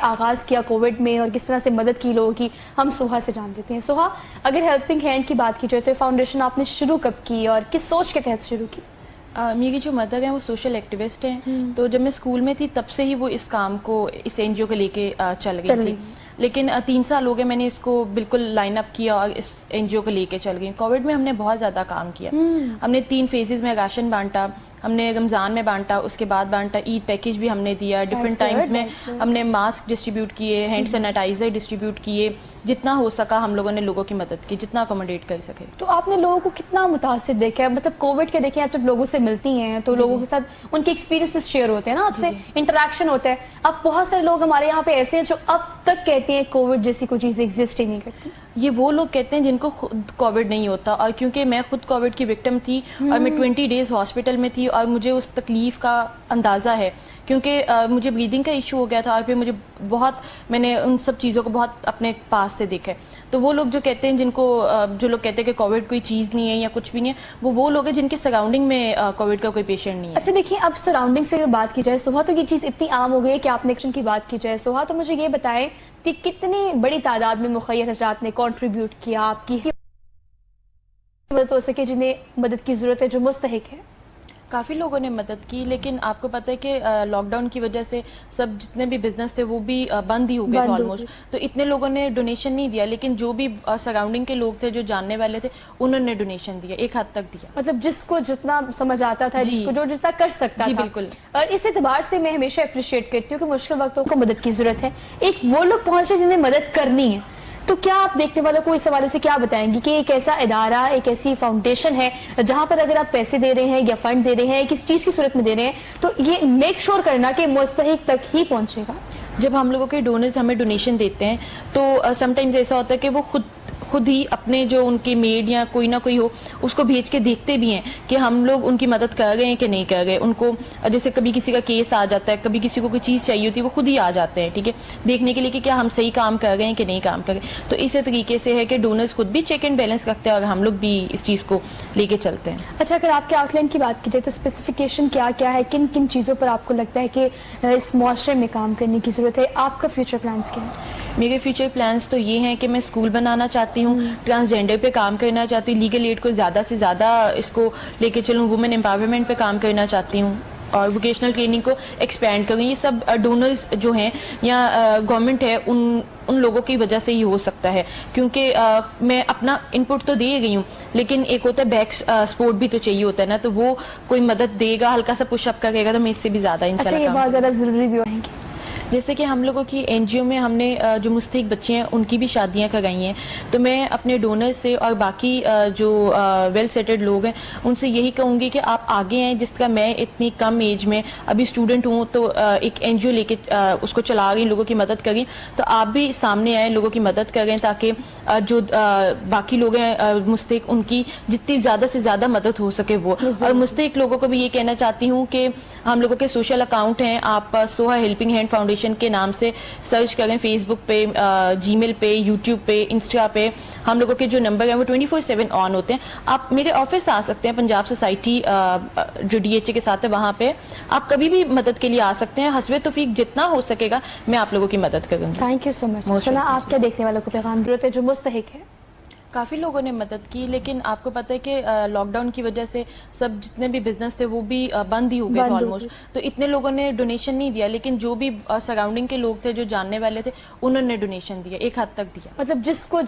آغاز کیا کووڈ میں اور کس طرح سے مدد کی لوگوں کی ہم سوہا سے جان لیتے ہیں. سوہا, اگر ہیلپنگ ہینڈ کی بات کی جائے تو فاؤنڈیشن آپ نے شروع کب کی اور کس سوچ کے تحت شروع کی؟ میری جو مدر ہیں وہ سوشل ایکٹیوسٹ ہیں, تو جب میں اسکول میں تھی تب سے ہی وہ اس کام کو, اس این جی او کو لے کے چل گئی تھی. لیکن 3 سال ہو گئے میں نے اس کو بالکل لائن اپ کیا اور اس این جی او کو لے کے چل گئی. کووڈ میں ہم نے بہت زیادہ کام کیا. ہم نے 3 فیزز میں راشن بانٹا, ہم نے رمضان میں بانٹا, اس کے بعد بانٹا, عید پیکج بھی ہم نے دیا, ڈفرینٹ ٹائمز میں ہم نے ماسک ڈسٹریبیوٹ کیے, ہینڈ سینیٹائزر ڈسٹریبیوٹ کیے, جتنا ہو سکا ہم لوگوں نے لوگوں کی مدد کی, جتنا اکوموڈیٹ کر سکے. تو آپ نے لوگوں کو کتنا متاثر دیکھا ہے؟ مطلب کووڈ کے دیکھیں, آپ جب لوگوں سے ملتی ہیں تو لوگوں کے ساتھ ان کے ایکسپیرینسز شیئر ہوتے ہیں نا, آپ سے انٹریکشن ہوتا ہے. اب بہت سارے لوگ ہمارے یہاں پہ ایسے ہیں جو اب تک کہتے ہیں کووڈ جیسی کوئی چیز ایگزسٹ ہی نہیں کرتی. یہ وہ لوگ کہتے ہیں جن کو خود کووڈ نہیں ہوتا, اور کیونکہ میں خود کووڈ کی وکٹم تھی اور میں 20 ڈیز ہاسپٹل میں تھی, اور مجھے اس تکلیف کا اندازہ ہے, کیونکہ مجھے بریدنگ کا ایشو ہو گیا تھا, اور پھر مجھے میں نے ان سب چیزوں کو بہت اپنے پاس سے دیکھا ہے. تو وہ لوگ جو کہتے ہیں, جو لوگ کہتے ہیں کہ کووڈ کوئی چیز نہیں ہے یا کچھ بھی نہیں ہے, وہ لوگ ہیں جن کے سراؤنڈنگ میں کووڈ کا کوئی پیشنٹ نہیں ہے. اچھا دیکھیے, اب سراؤنڈنگ سے اگر بات کی جائے سوہا, تو یہ چیز اتنی عام ہو گئی ہے کہ آپ نے ایکشن کی بات کی جائے سوہا, تو مجھے یہ بتائیں کہ کتنی بڑی تعداد میں مخیر حضرات نے کنٹریبیوٹ کیا آپ کی مدد ہو سکے جنہیں مدد کی ضرورت ہے, جو مستحق ہے؟ کافی لوگوں نے مدد کی, لیکن آپ کو پتہ ہے کہ لاک ڈاؤن کی وجہ سے سب جتنے بھی بزنس تھے وہ بھی بند ہی ہو گئے تھے آلموسٹ. تو اتنے لوگوں نے ڈونیشن نہیں دیا, لیکن جو بھی سراؤنڈنگ کے لوگ تھے, جو جاننے والے تھے, انہوں نے ڈونیشن دیا, ایک حد تک دیا. مطلب جس کو جتنا سمجھ آتا تھا, جس کو جو جتنا کر سکتا تھا. بالکل. اور اس اعتبار سے میں ہمیشہ اپریشیٹ کرتی ہوں کہ مشکل وقتوں کو مدد کی ضرورت ہے. ایک وہ لوگ پہنچے جنہیں مدد کرنی ہے, تو کیا آپ دیکھنے والوں کو اس حوالے سے کیا بتائیں گی کہ ایک ایسا ادارہ, ایک ایسی فاؤنڈیشن ہے جہاں پر اگر آپ پیسے دے رہے ہیں یا فنڈ دے رہے ہیں, کس چیز کی صورت میں دے رہے ہیں, تو یہ میک شور کرنا کہ مستحق تک ہی پہنچے گا؟ جب ہم لوگوں کے ڈونرز ہمیں ڈونیشن دیتے ہیں تو سم ٹائمز ایسا ہوتا ہے کہ وہ خود ہی اپنے جو ان کے میڈ یا کوئی نہ کوئی ہو, اس کو بھیج کے دیکھتے بھی ہیں کہ ہم لوگ ان کی مدد کر رہے ہیں کہ نہیں کر رہے. ان کو جیسے کبھی کسی کا کیس آ جاتا ہے, کبھی کسی کو کوئی چیز چاہیے ہوتی ہے, وہ خود ہی آ جاتے ہیں, ٹھیک ہے, دیکھنے کے لیے کہ کیا ہم صحیح کام کر رہے ہیں کہ نہیں کام کر رہے ہیں. تو اسی طریقے سے ہے کہ ڈونرز خود بھی چیک اینڈ بیلنس رکھتے ہیں, اور ہم لوگ بھی اس چیز کو لے کے چلتے ہیں. اچھا, اگر آپ کے آؤٹ لائن کی بات کی جائے تو اسپیسیفکیشن کیا ہے, کن کن چیزوں پر آپ کو لگتا ہے کہ اس معاشرے میں کام کرنے کی ضرورت ہے؟ آپ کا فیوچر پلانس کیا ہے؟ میرے فیوچر پلانس تو یہ ہیں کہ میں اسکول بنانا چاہتی ہوں, ٹرانسجینڈر پہ کام کرنا چاہتی ہوں, لیگل ایڈ کو زیادہ سے زیادہ اس کو لے کے چلوں, وومن امپاورمنٹ پہ کام کرنا چاہتی ہوں, اور ووکیشنل ٹریننگ کو ایکسپینڈ کروں. یہ سب ڈونرز جو ہیں یا گورنمنٹ ہے, ان لوگوں کی وجہ سے ہی ہو سکتا ہے, کیونکہ میں اپنا ان پٹ تو دے گئی ہوں, لیکن ایک ہوتا ہے بیک سپورٹ بھی تو چاہیے ہوتا ہے نا, تو وہ کوئی مدد دے گا, ہلکا سا پش اپ کرے گا, تو میں اس سے بھی زیادہ انشاءاللہ. اچھا, یہ بہت زیادہ ضروری بھی ہویں گے. جیسے کہ ہم لوگوں کی این جی او میں ہم نے جو مستحق بچے ہیں ان کی بھی شادیاں کرائی ہیں, تو میں اپنے ڈونر سے اور باقی جو ویل سیٹلڈ لوگ ہیں ان سے یہی کہوں گی کہ آپ آگے آئیں. جس طرح میں اتنی کم ایج میں ابھی اسٹوڈنٹ ہوں, تو ایک این جی او لے کے اس کو چلا رہی, لوگوں کی مدد کریں, تو آپ بھی سامنے آئیں, لوگوں کی مدد کریں, تاکہ جو باقی لوگ ہیں مستحق, ان کی جتنی زیادہ سے زیادہ مدد ہو سکے وہ. اور مستحق لوگوں کو بھی یہ کہنا چاہتی ہوں کہ ہم لوگوں کے سوشل اکاؤنٹ ہیں, آپ سوہا ہیلپنگ ہینڈ فاؤنڈیشن کے نام سے سرچ کریں, فیس بک پہ, جی میل پہ, یوٹیوب پہ, انسٹا پہ. ہم لوگوں کے جو نمبر ہیں وہ 24/7 آن ہوتے ہیں. آپ میرے آفس آ سکتے ہیں, پنجاب سوسائٹی جو ڈی ایچ اے کے ساتھ ہے وہاں پہ, آپ کبھی بھی مدد کے لیے آ سکتے ہیں. حسب توفیق جتنا ہو سکے گا میں آپ لوگوں کی مدد کروں گی. تھینک یو سو مچ. آپ کیا دیکھنے والوں کو پیغام ضرورت ہے جو مستحق ہے؟ کافی لوگوں نے مدد کی, لیکن آپ کو پتہ ہے کہ لاک ڈاؤن کی وجہ سے سب جتنے بھی بزنس تھے وہ بھی بند ہی ہو گئے تھے آلموسٹ. تو اتنے لوگوں نے ڈونیشن نہیں دیا, لیکن جو بھی سراؤنڈنگ کے لوگ تھے, جو جاننے والے تھے, انہوں نے ڈونیشن دیا, ایک حد تک دیا. مطلب جس کو